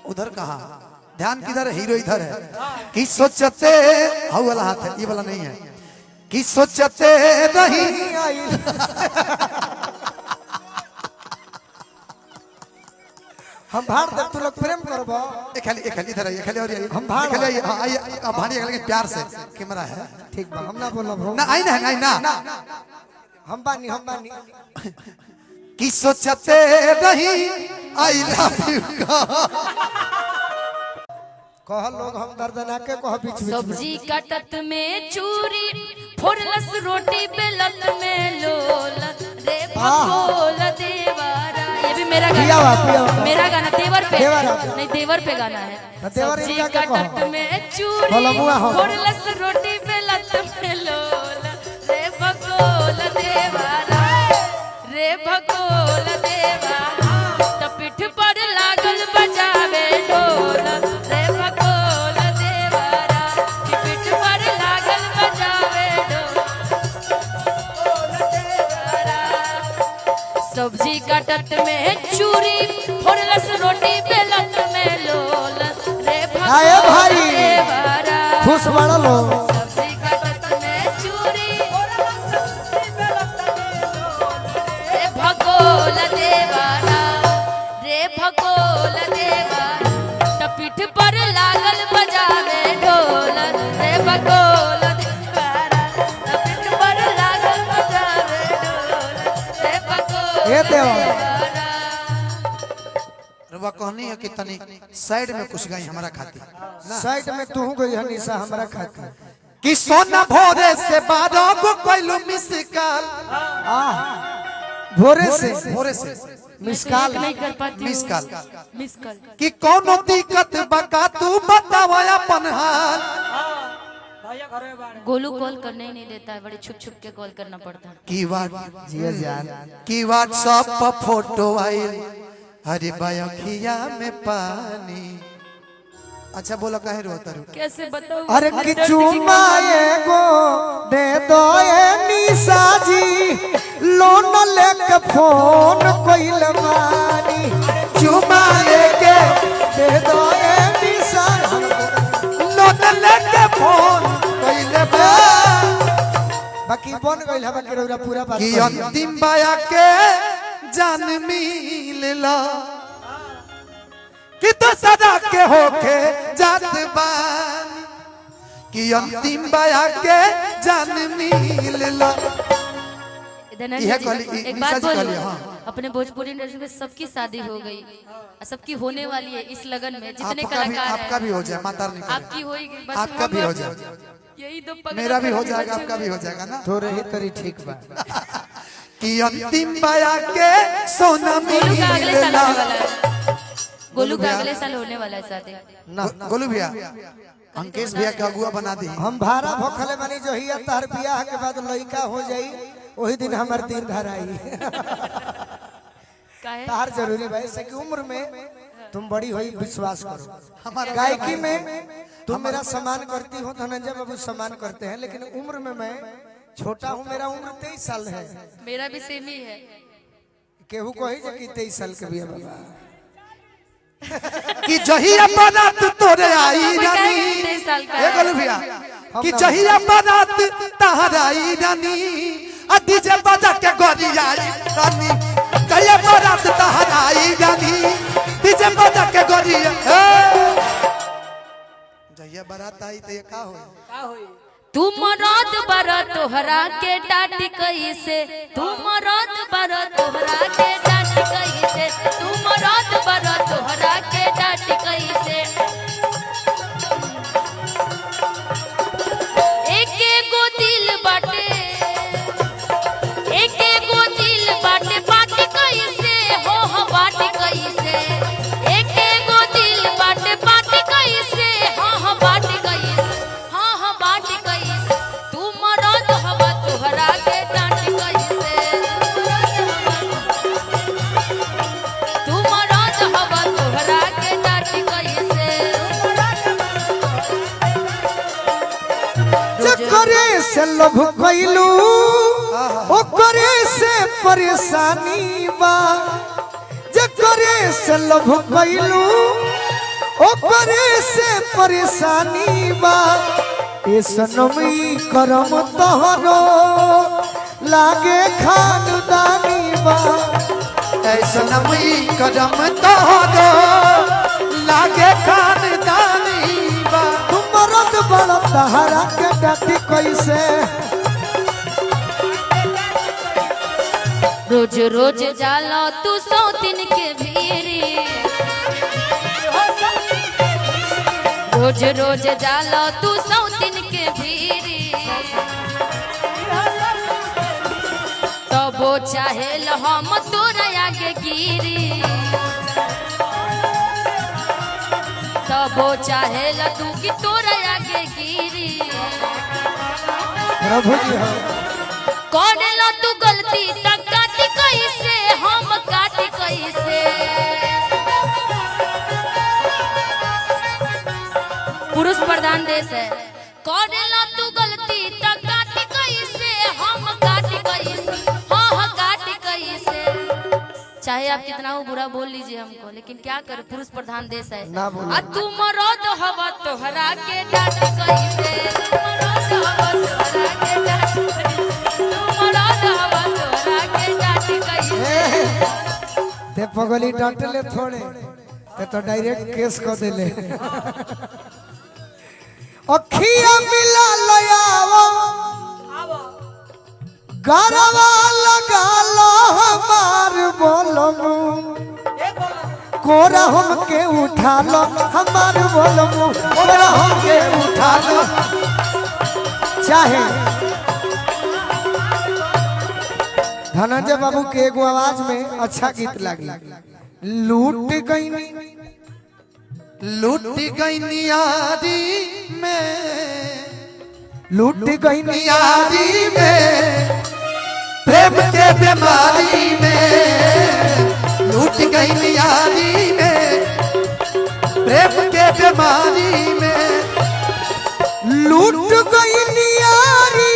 उधर कहा ध्यान किधर है? हीरो इधर है। कि सोचते हाउ वाला हाथ है, ये वाला नहीं है। कि सोचते नहीं हम भाड़ दे तू लोग प्रेम करबो। एक खाली इधर है, खाली और ये हम भाड़ खाली हां आइए अब भाड़ी लेकिन प्यार से कैमरा है ठीक बा हम ना बोलब ना आई ना हम बानी कि सोचते नहीं आई लव यू कह लोग हम दर्दना के कह बीच में सब्जी काटत में चूरी फोड़लस रोटी बेलत में लोल रे भगोल देवारा। ये भी मेरा गाना, मेरा गाना देवर पे नहीं, देवर पे गाना है। सब्जी काटत में चूरी फोड़लस रोटी बेलत में लोल रे भगोल देवारा, रे भगोल देवारा। तो पीठ पर लागल बजावे ढोल रे भगोल देवारा, कि पीठ पर लागल बजावे ढोल देवारा। सब्जी काटत में चूरी फोड़लस रोटी बेलत में लोल रे भगोल देवारा। खुश बड़ा लो सब्जी काटत में चूरी रे भगोल देवारा, रे भगोल देवारा। तो पीठ पर लागल बजावे ढोल रे भगोल देवारा, तो पीठ पर लागल बजावे ढोल रे भगोल देवारा। रवा कहनी है कि तनी साइड में कुछ गई हमारा खातिर साइड में तू गई हनीसा हमरा खातिर कि सोना भोरे से 12 को कोइलो मिस कॉल भोरे से मिस कॉल नहीं कर पाती, मिस कॉल मिस कॉल कि कोनो दिक्कत बका तू बतावा अपन हाल। गोलू कॉल करने ही नहीं देता है, बड़े छुप छुप के कॉल करना पड़ता है। की व्हाट्सएप पर फोटो आइल हरे बयखिया में पानी। अच्छा बोला काहे रोता रो? कैसे बताऊं? अरे कि चुमाए गो दे दो ए निशा जी लोन लेके फोन कोइल मानी। चुमा लेके दे दो ए निशा लोन लेके फोन कइले बा। बाकी बन गइल है बाकी रौरा पूरा बात कि अंतिम बाया के जान मिलला कि तो सदा के होके जात बानी। कि अंतिम बाया के जान मिलला। एक बात बोलूं, अपने भोजपुरी इंडस्ट्री में सबकी शादी हो गई, सबकी होने वाली है इस लगन में। जितने कलाकार हैं आपका भी हो जाए, माता रानी करे। आपकी होगी, बस आपका भी हो जाए, यही दो मेरा भी हो जाएगा, आपका भी हो जाएगा ना। थोड़े ही तरी ठीक बा कि अंतिम बाया के सोना मिलला। गोलू का अगले साल होने वाला है शादी। गोलू भैया अंकेश भैया के अगुआ बना दी। हम भाड़ा भोखले बनी जो ही तार बियाह के बाद लड़का हो जाई वही दिन हमार दिन धर आई। तार जरूरी भाई से कि उम्र में तुम बड़ी हुई विश्वास करो। गायकी में तुम मेरा सम्मान करती हो, धनंजय बाबू सम्मान करते हैं, लेकिन उम्र में मैं छोटा हूँ। मेरा उम्र 23 साल है। मेरा भी सेम ही है। केहू कही जे कि 23 साल के बिया बाबा कि जहिया बारात तोरे आई रानी। ए गोलू भैया कि जहिया बारात तहर आई रानी आ डीजे बजा के गोरी आई रानी। जहिया बारात तहर आई रानी डीजे बजा के गोरी। जहिया बारात आई तो ये का होई? तुम रात बरा तोहरा के डांट कैसे, तुम रात बरा तोहरा के डांट कैसे, तुम रात बरा तोहरा के डांट कैसे। एक गो दिल बाटे, एक गो दिल बाटे, बात कैसे हो बात कैसे। एक गो दिल बाटे, बात कैसे हो बात कैसे, हाँ बात कैसे। तुम रात हवा तोहरा के डांट कैसे, तुम रात हवा तोहरा के डांट कैसे। करे से लभ कैलू ओकरे से परेशानी बा। जे करे से लभ कैलू ओकरे से परेशानी बा ए सनमी करम तोहरो लागे खानदानी बा ऐसा नमी कदम तोहरो लागे खानदानी बा तुम रद बड़ा तहरा के डटी कैसे रोज रोज जाला तू सौतिन के भीरी रोज रोज जाला तू सौतिन के भीरी तबो चाहेल हम तोरा आगे गिरी तबो चाहेल तू कि तोरा आगे गिरी प्रभु जी हो करेला तू गलती त काटी कैसे हम काटी कैसे पुरुष प्रधान देश है करेला तू गलती त काटी कैसे हम काटी कैसे हाँ काटी कैसे चाहे आप कितना वो बुरा बोल लीजिए हमको लेकिन क्या करे पुरुष प्रधान देश है ना बोलो। तू मरद हवा तोहरा के डांट कैसे तू मरद हवा तोहरा के डांट तू मरद हवा तोहरा के डांट कैसे ते पगली डांटले थोड़े ते तो डायरेक्ट केस कर देले अखिया मिला लयावो गरवा लगा लो हमार बोलमु कोरा हमके उठा लो हमार बोलमु कोरा हमके उठा लो चाहे धनंजय बाबू के एगो आवाज में अच्छा गीत लगी लूट गईनी लूट गई नियारी में लूट गईनी नियारी में प्रेम के बीमारी में लूट गई नियारी में प्रेम के बीमारी में लूट गईनी यारी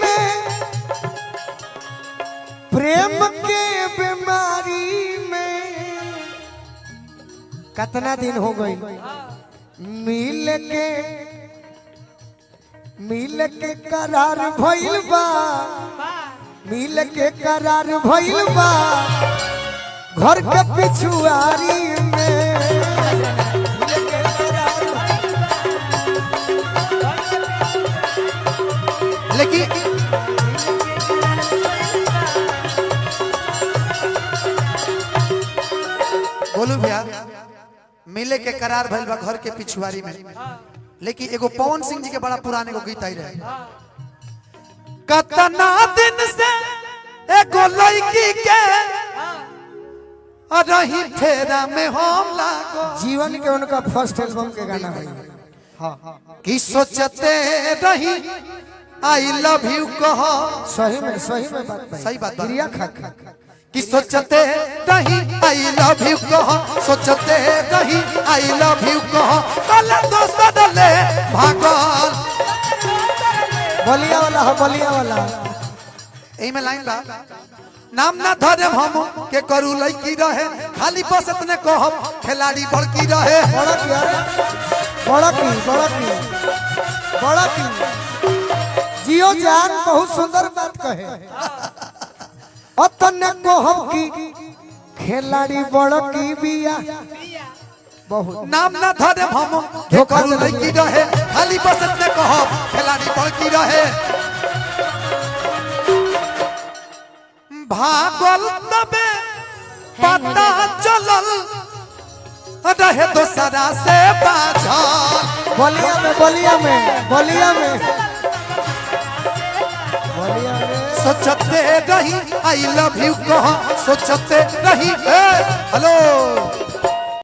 में प्रेम के बीमारी में कितना दिन हो गई मिल के करार भइल बा मिल के करार भइल बा घर के पिछुआरी में मिल के करार लेकिन बोलू भैया मिले के करार भइल बा घर के पिछुआरी में लेकिन एगो पवन सिंह जी के बड़ा पुराने को गीत आई रहे कतना दिन से एगो लड़की के रही फेरा में हम लागो जीवन के उनका फर्स्ट एल्बम के गाना है हाँ कि सोचते रही आई लव यू कहो सही में बात भाई सही बात बा। गिरिया खा कि सोचते रही आई लव यू कहो सोचते रही आई लव यू कहो कल दोस्त ले भागल बलिया वाला एही में लाइन बा नाम ना धरे हम के करू लड़की रहे खाली बस इतने कहब खिलाड़ी बड़की रहे बड़ा की जियो जान बहुत सुंदर बात कहे अतने कहब की खिलाड़ी बड़की बिया बहुत नाम ना धरे हम के करू लड़की रहे खाली बस इतने कहब खिलाड़ी बड़की रहे भागल तबे पता चलल रहे दोसरा से बाझल बलिया में सोचते रही आई लव यू कहो सोचते रही हेलो